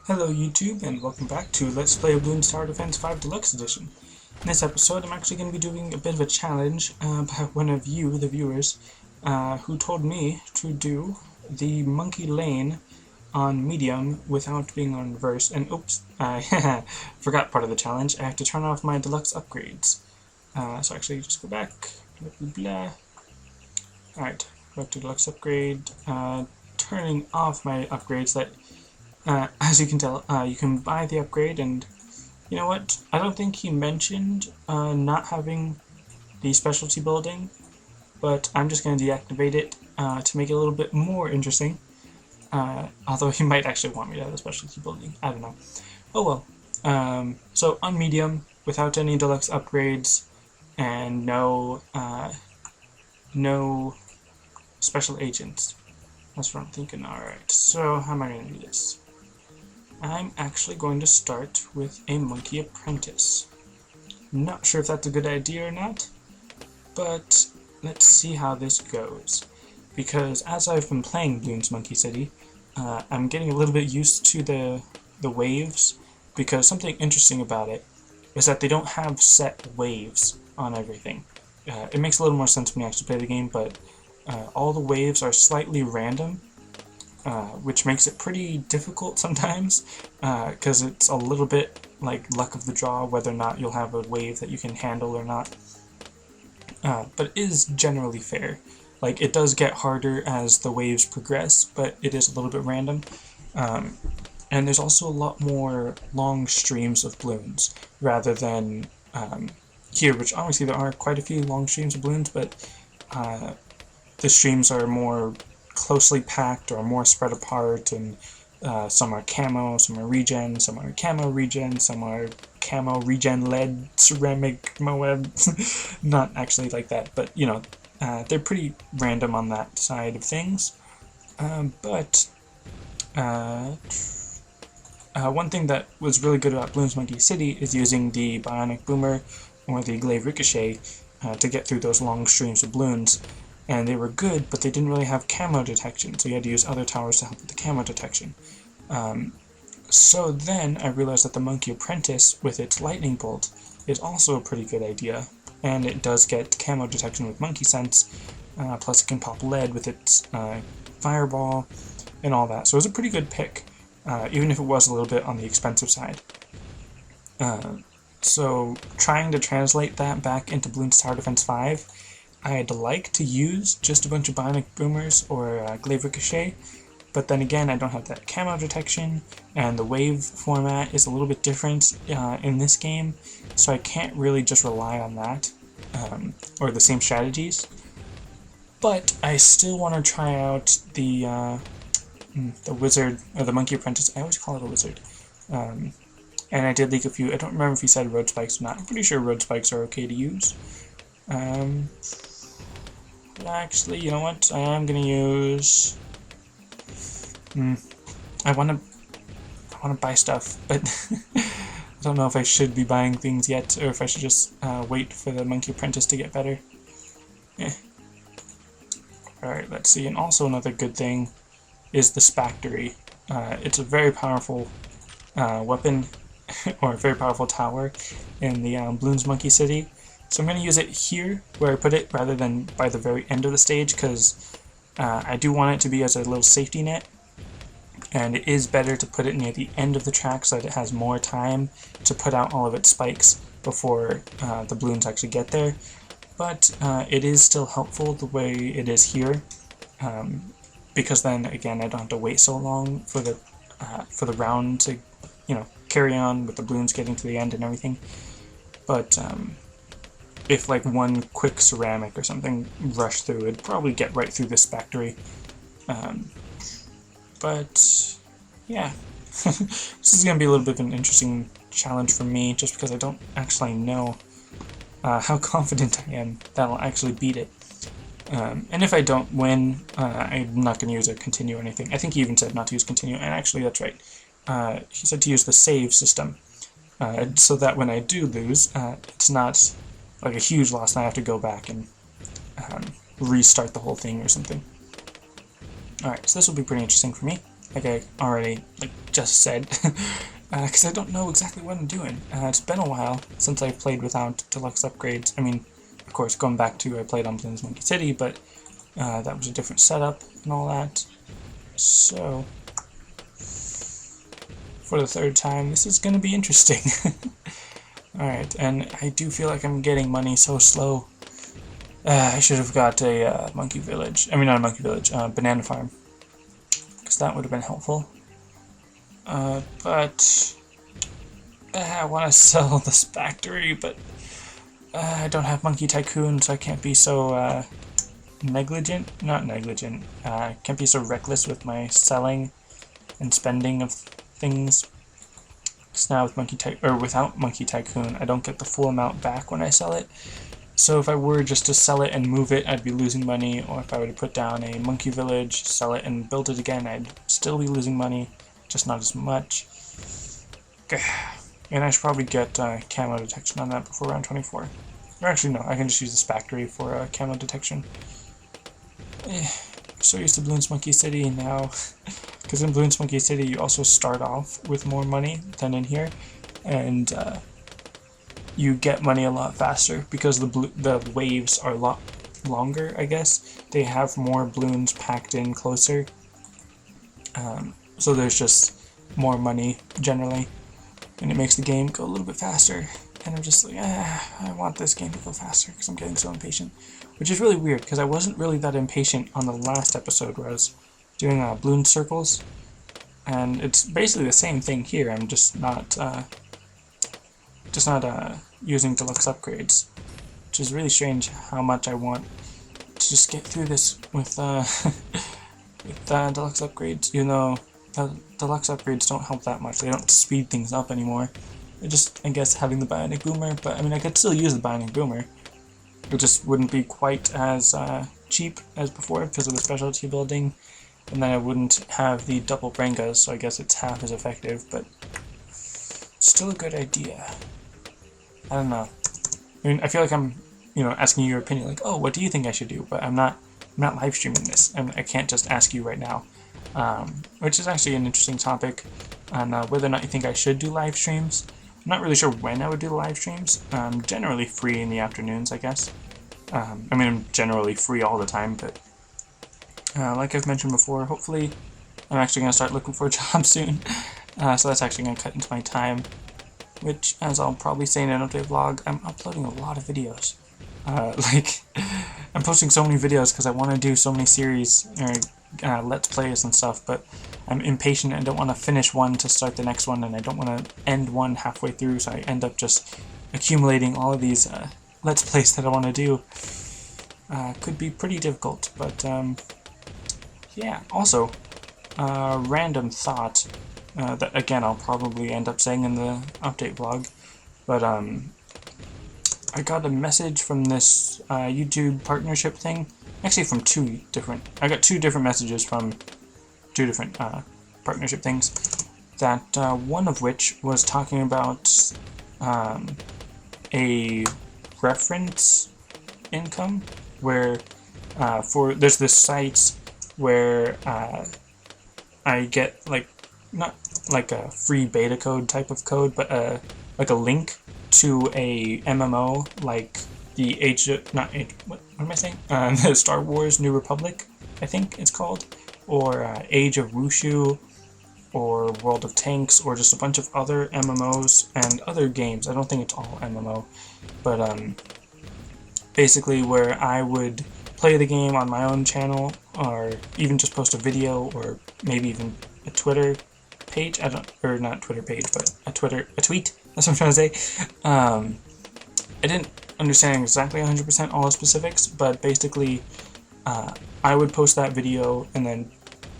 Hello YouTube, and welcome back to Let's Play Bloons Tower Defense 5 Deluxe Edition. In this episode, I'm actually going to be doing a bit of a challenge by one of you, the viewers, who told me to do the monkey lane on medium without being on reverse. And oops, I forgot part of the challenge. I have to turn off my deluxe upgrades. So actually, just go back. Blah, blah, blah. Alright, back to deluxe upgrade. Turning off my upgrades that as you can tell, you can buy the upgrade, and you know what? I don't think he mentioned not having the specialty building, but I'm just going to deactivate it to make it a little bit more interesting. Although he might actually want me to have the specialty building. I don't know. Oh well. So on medium, without any deluxe upgrades, and no special agents. That's what I'm thinking. Alright, so how am I going to do this? I'm actually going to start with a monkey apprentice. Not sure if that's a good idea or not, but let's see how this goes. Because as I've been playing Bloons Monkey City, I'm getting a little bit used to the waves, because something interesting about it is that they don't have set waves on everything. It makes a little more sense when you actually play the game, but all the waves are slightly random, which makes it pretty difficult sometimes, because it's a little bit like luck of the draw whether or not you'll have a wave that you can handle or not. But it is generally fair. Like, it does get harder as the waves progress, but it is a little bit random. And there's also a lot more long streams of balloons, rather than here, which obviously there are quite a few long streams of balloons, but the streams are more closely packed or more spread apart, and some are camo, some are regen, some are camo regen, some are camo regen lead ceramic moab. Not actually like that, but you know, they're pretty random on that side of things. But one thing that was really good about Bloons Monkey City is using the Bionic Boomer or the Glaive Ricochet to get through those long streams of balloons. And they were good, but they didn't really have camo detection, so you had to use other towers to help with the camo detection. So then I realized that the Monkey Apprentice, with its Lightning Bolt, is also a pretty good idea, and it does get camo detection with Monkey Sense, plus it can pop lead with its Fireball, and all that. So it was a pretty good pick, even if it was a little bit on the expensive side. So trying to translate that back into Bloons Tower Defense 5, I'd like to use just a bunch of Bionic Boomers or Glaive Ricochet, but then again I don't have that camo detection, and the wave format is a little bit different in this game, so I can't really just rely on that, or the same strategies. But I still want to try out the wizard, or the Monkey Apprentice. I always call it a wizard. And I did leak a few. I don't remember if he said road spikes or not. I'm pretty sure road spikes are okay to use. Actually, you know what? I am gonna use. I wanna buy stuff, but I don't know if I should be buying things yet, or if I should just wait for the Monkey Apprentice to get better. Alright, let's see. And also another good thing is the Spactory. It's a very powerful weapon, or a very powerful tower in the Bloons Monkey City. So I'm going to use it here, where I put it, rather than by the very end of the stage, because I do want it to be as a little safety net, and it is better to put it near the end of the track so that it has more time to put out all of its spikes before the balloons actually get there. But it is still helpful the way it is here, because then again I don't have to wait so long for the round to, you know, carry on with the balloons getting to the end and everything. But if like one quick ceramic or something rushed through, it'd probably get right through this factory. But yeah, this is going to be a little bit of an interesting challenge for me, just because I don't actually know how confident I am that I'll actually beat it. And if I don't win, I'm not going to use a continue or anything. I think he even said not to use continue, and actually that's right. He said to use the save system, so that when I do lose, it's not like a huge loss and I have to go back and restart the whole thing or something. Alright, so this will be pretty interesting for me. like I already just said, because I don't know exactly what I'm doing. It's been a while since I've played without deluxe upgrades. I mean, of course, going back to I played on Bloons Monkey City, but that was a different setup and all that. So, for the third time, this is going to be interesting. Alright, and I do feel like I'm getting money so slow. I should have got a monkey village. I mean, not a monkey village, banana farm. Because that would have been helpful. But I want to sell this factory, but I don't have Monkey Tycoon, so I can't be so negligent. Not negligent. Can't be so reckless with my selling and spending of things. Because now with without Monkey Tycoon, I don't get the full amount back when I sell it. So if I were just to sell it and move it, I'd be losing money. Or if I were to put down a monkey village, sell it and build it again, I'd still be losing money, just not as much. And I should probably get camo detection on that before round 24. Or actually no, I can just use this factory for camo detection. I'm so used to Bloons Monkey City now, because in Bloons Monkey City you also start off with more money than in here, and you get money a lot faster because the waves are a lot longer, I guess. They have more balloons packed in closer, so there's just more money generally, and it makes the game go a little bit faster. And I'm just like, I want this game to go faster because I'm getting so impatient. Which is really weird because I wasn't really that impatient on the last episode where I was doing balloon circles. And it's basically the same thing here. I'm just not using deluxe upgrades, which is really strange how much I want to just get through this with deluxe upgrades. You know, deluxe upgrades don't help that much. They don't speed things up anymore. They're just, I guess, having the bionic boomer. But I mean, I could still use the bionic boomer. It just wouldn't be quite as cheap as before because of the specialty building, and then I wouldn't have the double Brangas, so I guess it's half as effective, but still a good idea. I don't know. I mean, I feel like I'm, asking you your opinion, like, oh, what do you think I should do? But I'm not live streaming this, and I can't just ask you right now, which is actually an interesting topic on whether or not you think I should do live streams. I'm not really sure when I would do the live streams. I'm generally free in the afternoons, I guess. I mean, I'm generally free all the time, but like I've mentioned before, hopefully I'm actually going to start looking for a job soon. So that's actually going to cut into my time, which, as I'll probably say in an update vlog, I'm uploading a lot of videos. I'm posting so many videos because I want to do so many series, or let's plays and stuff, but I'm impatient and don't want to finish one to start the next one, and I don't want to end one halfway through, so I end up just accumulating all of these let's plays that I want to do. Could be pretty difficult, but yeah. Also, random thought that again I'll probably end up saying in the update vlog, but I got a message from this YouTube partnership thing. Actually, from I got two different messages from two different partnership things. That one of which was talking about a reference income, where there's this sites where I get not like a free beta code type of code, but like a link to a MMO like the what am I saying? The Star Wars New Republic, I think it's called, or Age of Wushu, or World of Tanks, or just a bunch of other MMOs and other games. I don't think it's all MMO, but basically where I would play the game on my own channel, or even just post a video, or maybe even a Twitter page. Or not Twitter page, but a tweet. That's what I'm trying to say. I didn't understand exactly 100% all the specifics, but basically I would post that video and then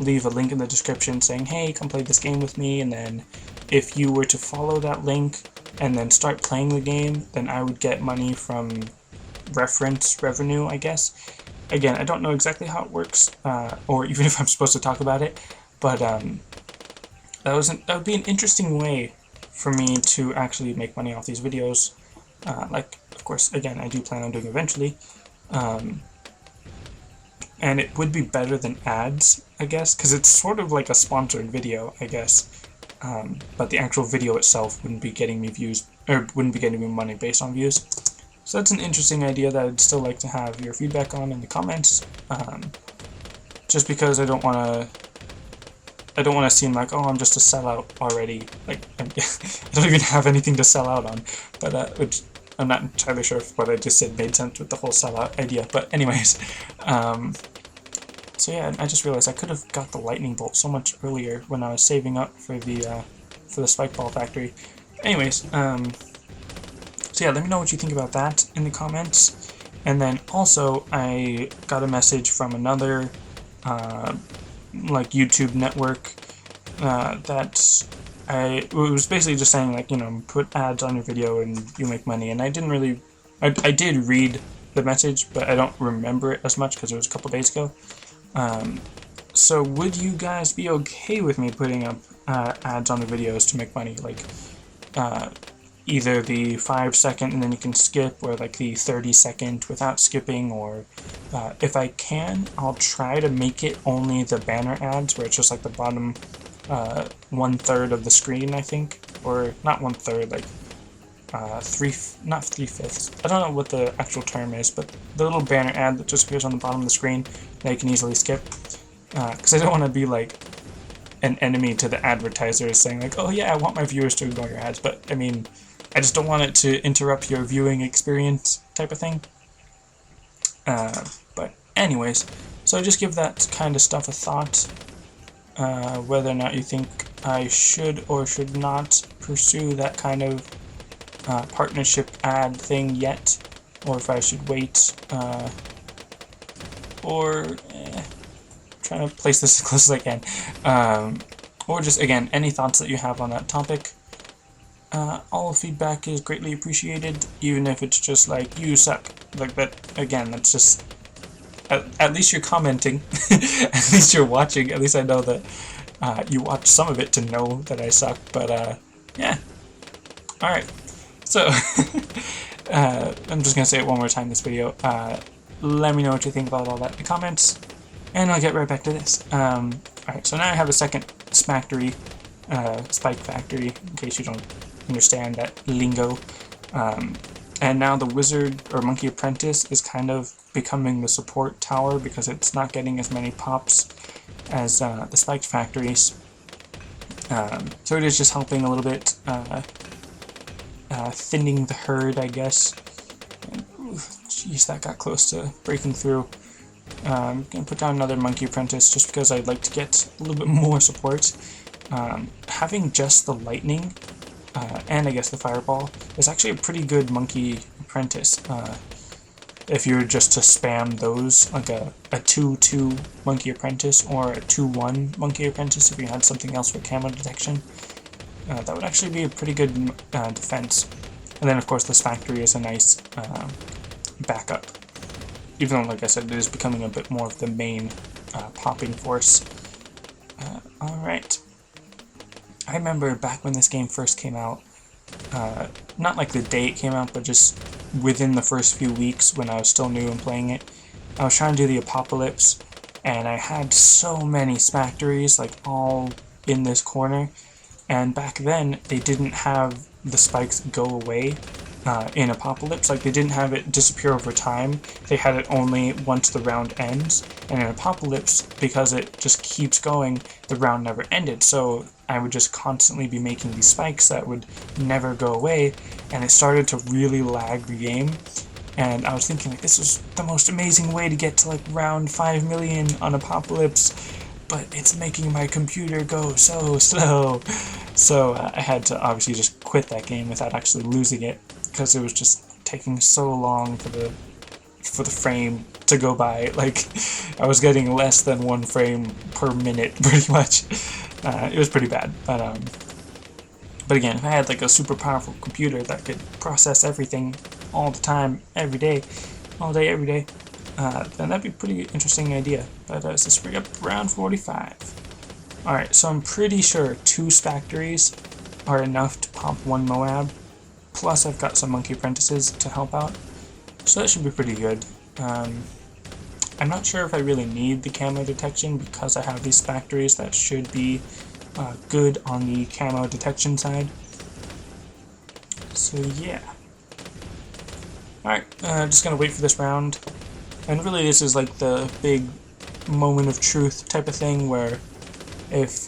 leave a link in the description saying, hey, come play this game with me, and then if you were to follow that link and then start playing the game, then I would get money from reference revenue, I guess. Again, I don't know exactly how it works, or even if I'm supposed to talk about it, but that would be an interesting way for me to actually make money off these videos. Of course, again, I do plan on doing eventually. and it would be better than ads, I guess, because it's sort of like a sponsored video, I guess. But the actual video itself wouldn't be getting me views, or wouldn't be getting me money based on views. So that's an interesting idea that I'd still like to have your feedback on in the comments. Just because I don't want to seem like, oh, I'm just a sellout already. Like, I don't even have anything to sell out on. But which I'm not entirely sure if what I just said made sense with the whole sellout idea. But anyways, so yeah, I just realized I could have got the lightning bolt so much earlier when I was saving up for the spike ball factory. Anyways, so yeah, let me know what you think about that in the comments. And then also, I got a message from another like YouTube network that it was basically just saying, like, you know, put ads on your video and you make money. And I didn't really, I did read the message, but I don't remember it as much because it was a couple days ago. So would you guys be okay with me putting up ads on the videos to make money? Like either the 5-second and then you can skip, or like the 30-second without skipping, or if I can, I'll try to make it only the banner ads where it's just like the bottom 1/3 of the screen, I think, or not 1/3, like not 3/5. I don't know what the actual term is, but the little banner ad that just appears on the bottom of the screen that you can easily skip, because I don't want to be like an enemy to the advertisers saying like, oh yeah, I want my viewers to ignore your ads, but I mean, I just don't want it to interrupt your viewing experience type of thing. But anyways, so just give that kind of stuff a thought, whether or not you think I should or should not pursue that kind of partnership ad thing yet, or if I should wait, or trying to place this as close as I can, or just, again, any thoughts that you have on that topic. All feedback is greatly appreciated, even if it's just like, you suck, like that. Again, that's just, at least you're commenting, at least you're watching, at least I know that you watch some of it to know that I suck, but yeah. Alright, so I'm just gonna say it one more time in this video. Let me know what you think about all that in the comments, and I'll get right back to this. Alright, so now I have a second spike factory, in case you don't understand that lingo. And now the wizard or monkey apprentice is kind of becoming the support tower because it's not getting as many pops as the spiked factories. So it is just helping a little bit, thinning the herd, I guess. Jeez, that got close to breaking through. I'm going to put down another monkey apprentice just because I'd like to get a little bit more support. Having just the lightning and I guess the fireball is actually a pretty good monkey apprentice. If you were just to spam those, like a 2-2 monkey apprentice or a 2-1 monkey apprentice, if you had something else for camo detection, that would actually be a pretty good defense. And then of course this factory is a nice backup, even though, like I said, it is becoming a bit more of the main popping force. Alright. I remember back when this game first came out, not like the day it came out, but just within the first few weeks when I was still new and playing it, I was trying to do the apocalypse, and I had so many spactories, like, all in this corner, and back then they didn't have the spikes go away in apocalypse. Like, they didn't have it disappear over time, they had it only once the round ends, and in apocalypse, because it just keeps going, the round never ended, so I would just constantly be making these spikes that would never go away, and it started to really lag the game. And I was thinking, like, this is the most amazing way to get to like round 5 million on Apocalypse, but it's making my computer go so slow. So I had to obviously just quit that game without actually losing it, because it was just taking so long for the frame to go by. Like, I was getting less than 1 frame per minute, pretty much. It was pretty bad, but again, if I had like a super powerful computer that could process everything all the time, every day, all day, every day, then that'd be a pretty interesting idea. But let's bring up round 45. Alright, so I'm pretty sure 2 factories are enough to pop 1 Moab, plus I've got some monkey apprentices to help out, so that should be pretty good. I'm not sure if I really need the camo detection because I have these factories that should be good on the camo detection side. So yeah. Alright, just gonna wait for this round. And really this is like the big moment of truth type of thing where if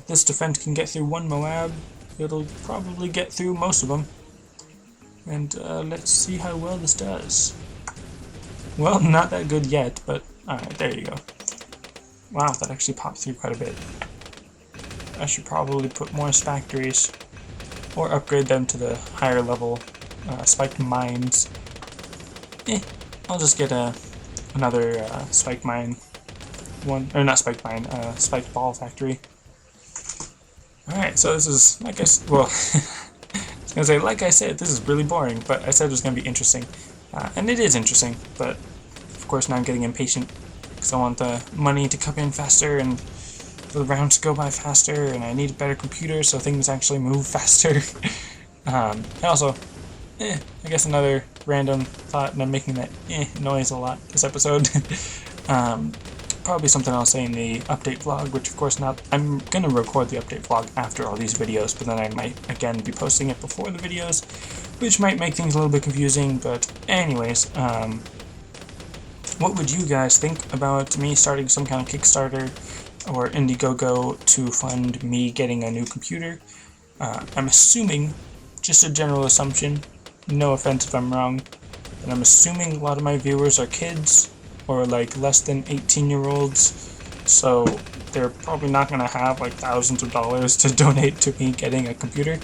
this defense can get through one Moab, it'll probably get through most of them. And let's see how well this does. Well, not that good yet, but alright, there you go. Wow, that actually popped through quite a bit. I should probably put more factories, or upgrade them to the higher level spiked mines. I'll just get another spiked mine one, or not spiked mine, spiked ball factory. Alright, so this is, like I said, well, I was gonna say, like I said, this is really boring, but I said it was gonna be interesting. And it is interesting, but of course now I'm getting impatient because I want the money to come in faster and the rounds to go by faster, and I need a better computer so things actually move faster. And also, I guess another random thought, and I'm making that noise a lot this episode. Probably something I'll say in the update vlog, which of course not. I'm gonna record the update vlog after all these videos, but then I might again be posting it before the videos, which might make things a little bit confusing. But anyways, what would you guys think about me starting some kind of Kickstarter or Indiegogo to fund me getting a new computer? I'm assuming, just a general assumption, no offense if I'm wrong, but I'm assuming a lot of my viewers are kids or like less than 18-year-olds, so they're probably not going to have like thousands of dollars to donate to me getting a computer.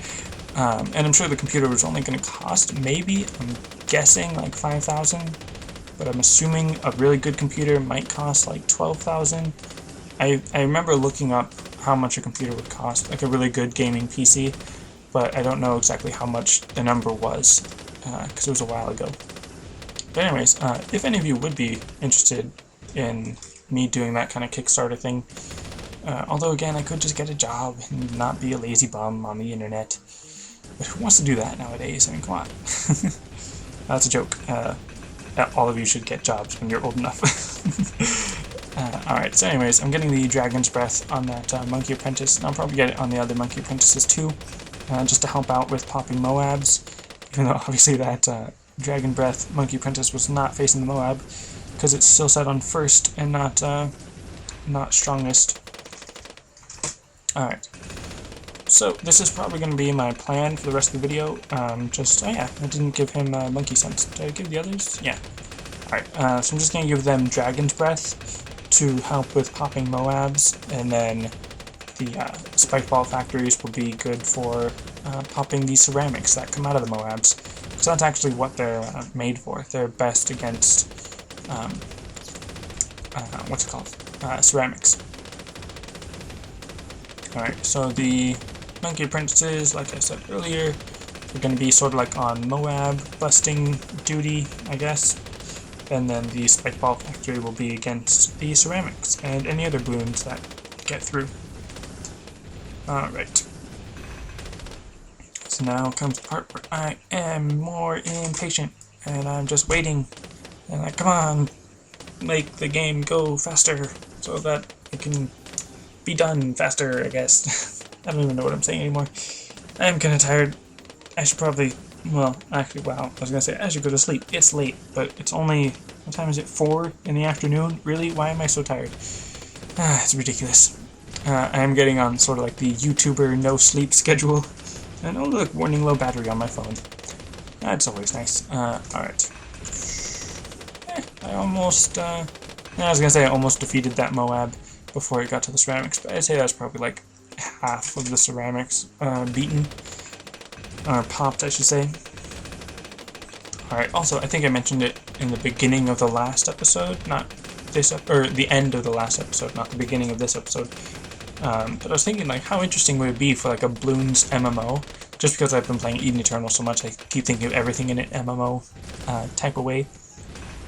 And I'm sure the computer was only going to cost, maybe, I'm guessing, like $5,000, but I'm assuming a really good computer might cost like $12,000. I remember looking up how much a computer would cost, like a really good gaming PC, but I don't know exactly how much the number was, because it was a while ago. But anyways, if any of you would be interested in me doing that kind of Kickstarter thing, although again, I could just get a job and not be a lazy bum on the internet. But who wants to do that nowadays? I mean, come on. That's a joke. All of you should get jobs when you're old enough. Alright, so anyways, I'm getting the Dragon's Breath on that Monkey Apprentice, and I'll probably get it on the other Monkey Apprentices too, just to help out with popping Moabs, even though obviously that Dragon Breath Monkey Apprentice was not facing the Moab, because it's still set on first and not strongest. Alright, so this is probably going to be my plan for the rest of the video. Oh yeah, I didn't give him Monkey Sense. Did I give the others? Yeah. Alright, so I'm just going to give them Dragon's Breath to help with popping Moabs, and then the Spike Ball factories will be good for popping these ceramics that come out of the Moabs. So that's actually what they're made for. They're best against, what's it called? Ceramics. Alright, so the Monkey Apprentices, like I said earlier, are going to be sort of like on Moab busting duty, I guess. And then the Spike Ball factory will be against the ceramics and any other balloons that get through. Alright. So now comes the part where I am more impatient, and I'm just waiting. And like, come on, make the game go faster so that it can be done faster, I guess. I don't even know what I'm saying anymore. I'm kind of tired. I should probably, well, actually, wow, I was going to say I should go to sleep. It's late, but it's only, what time is it, 4 in the afternoon? Really? Why am I so tired? It's ridiculous. I am getting on sort of like the YouTuber no sleep schedule. And oh look, warning low battery on my phone. That's always nice. Alright. I almost, I was gonna say I almost defeated that Moab before it got to the ceramics, but I'd say that's probably like half of the ceramics beaten. Or popped, I should say. Alright, also, I think I mentioned it in the beginning of the last episode, not this, or the end of the last episode, not the beginning of this episode. But I was thinking, like, how interesting would it be for, like, a Bloons MMO? Just because I've been playing Eden Eternal so much, I keep thinking of everything in an MMO type of way.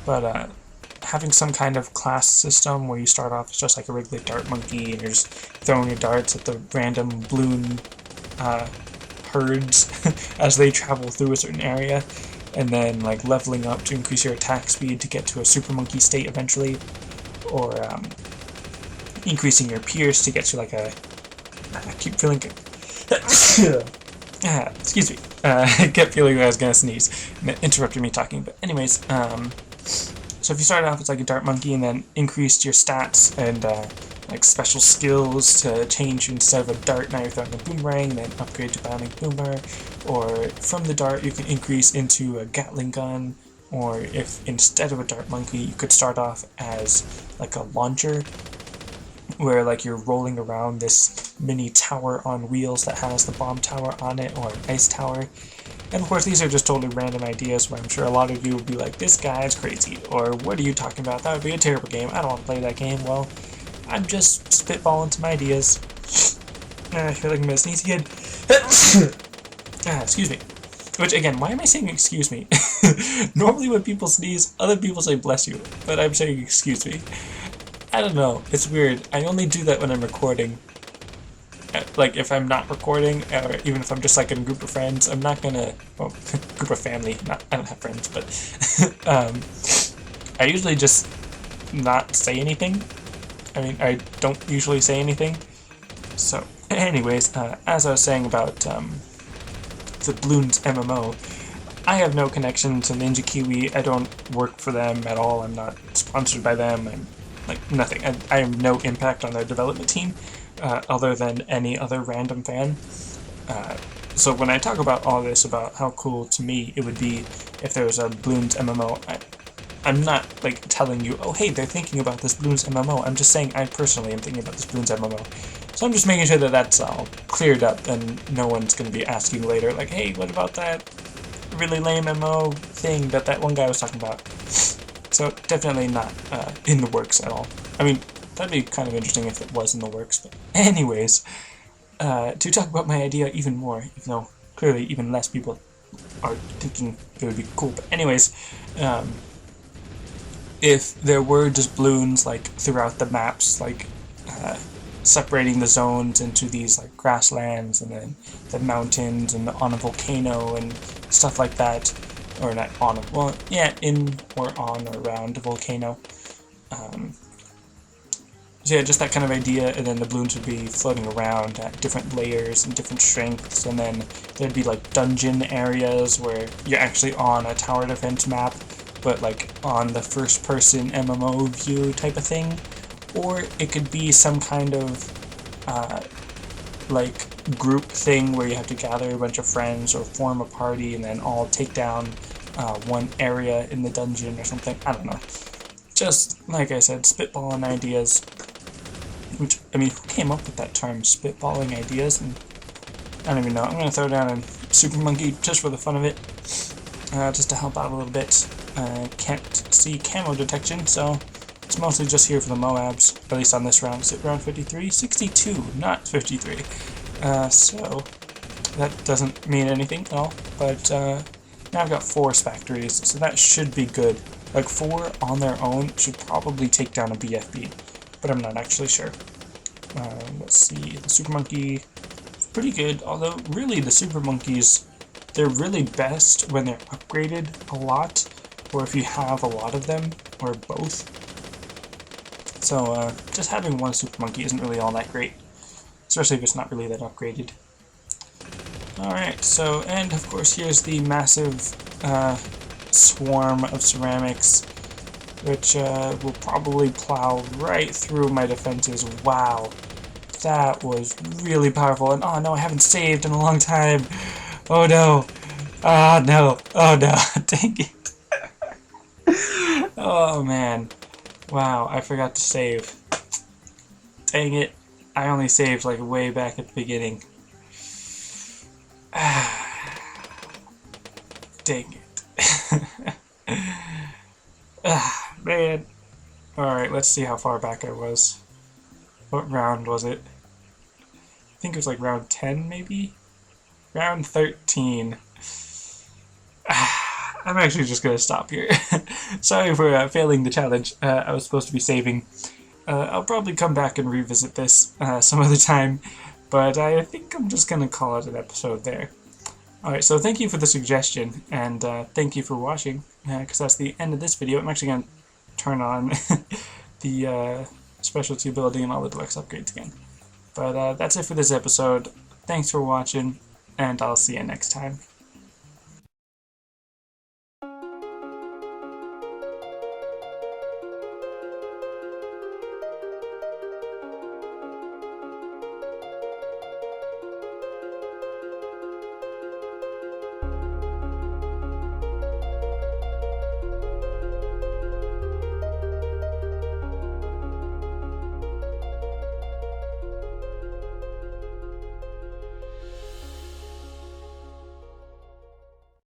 But having some kind of class system where you start off as just like a regular dart monkey and you're just throwing your darts at the random balloon herds as they travel through a certain area, and then like leveling up to increase your attack speed to get to a super monkey state eventually. or increasing your pierce to get you like a... I keep feeling... excuse me. I kept feeling I was gonna sneeze. It interrupted me talking, but anyways, so if you started off as like a dart monkey and then increased your stats and like special skills to change you instead of a dart, now you're throwing a boomerang, then upgrade to bionic boomer, or from the dart you can increase into a Gatling gun, or if instead of a dart monkey you could start off as like a launcher, where like you're rolling around this mini tower on wheels that has the bomb tower on it, or an ice tower. And of course these are just totally random ideas where I'm sure a lot of you will be like, this guy's crazy, or what are you talking about, that would be a terrible game, I don't want to play that game. Well, I'm just spitballing some ideas. I feel like I'm gonna sneeze again. Excuse me. Which again, why am I saying excuse me? Normally when people sneeze, other people say bless you, but I'm saying excuse me. I don't know, it's weird. I only do that when I'm recording. Like, if I'm not recording, or even if I'm just like in a group of friends, I'm not gonna, well, group of family, I don't have friends, but, I usually just not say anything. I mean, I don't usually say anything. So, anyways, as I was saying about, the Bloons MMO, I have no connection to Ninja Kiwi, I don't work for them at all, I'm not sponsored by them, I'm, like, nothing. I have no impact on their development team. Other than any other random fan. So when I talk about all this, about how cool to me it would be if there was a Bloons MMO, I'm not like telling you, oh hey, they're thinking about this Bloons MMO, I'm just saying I personally am thinking about this Bloons MMO. So I'm just making sure that that's all cleared up and no one's going to be asking later, like, hey, what about that really lame MMO thing that one guy was talking about? So definitely not in the works at all. I mean, that'd be kind of interesting if it was in the works, but anyways, to talk about my idea even more, even though clearly even less people are thinking it would be cool, but anyways, if there were just balloons like throughout the maps, like separating the zones into these like grasslands and then the mountains and on a volcano and stuff like that, or not on a, well, yeah, in or on or around a volcano. So yeah, just that kind of idea, and then the balloons would be floating around at different layers and different strengths, and then there'd be like dungeon areas where you're actually on a tower defense map, but like on the first person MMO view type of thing. Or it could be some kind of like group thing where you have to gather a bunch of friends or form a party and then all take down one area in the dungeon or something. I don't know. Just, like I said, spitballing ideas. Which, I mean, who came up with that term, spitballing ideas? And I don't even know. I'm going to throw down a Super Monkey just for the fun of it. Just to help out a little bit. Can't see camo detection, so it's mostly just here for the Moabs, at least on this round. Is it round 53? 62, not 53. So, that doesn't mean anything at all. But now I've got 4 factories, so that should be good. Like 4 on their own should probably take down a BFB, but I'm not actually sure. Let's see, the Super Monkey, pretty good, although really the Super Monkeys, they're really best when they're upgraded a lot, or if you have a lot of them, or both. So just having one Super Monkey isn't really all that great, especially if it's not really that upgraded. Alright, so, and of course here's the massive swarm of ceramics, which will probably plow right through my defenses. Wow, that was really powerful. And oh no, I haven't saved in a long time. Oh no. Oh no. Oh no. Dang it. Oh man. Wow, I forgot to save. Dang it. I only saved like way back at the beginning. Dang it. Man. Alright, let's see how far back I was. What round was it? I think it was like round 10, maybe? Round 13. I'm actually just going to stop here. Sorry for failing the challenge. I was supposed to be saving. I'll probably come back and revisit this some other time, but I think I'm just going to call it an episode there. Alright, so thank you for the suggestion, and thank you for watching, because that's the end of this video. I'm actually going to turn on the specialty ability and all the deluxe upgrades again. But that's it for this episode. Thanks for watching, and I'll see you next time.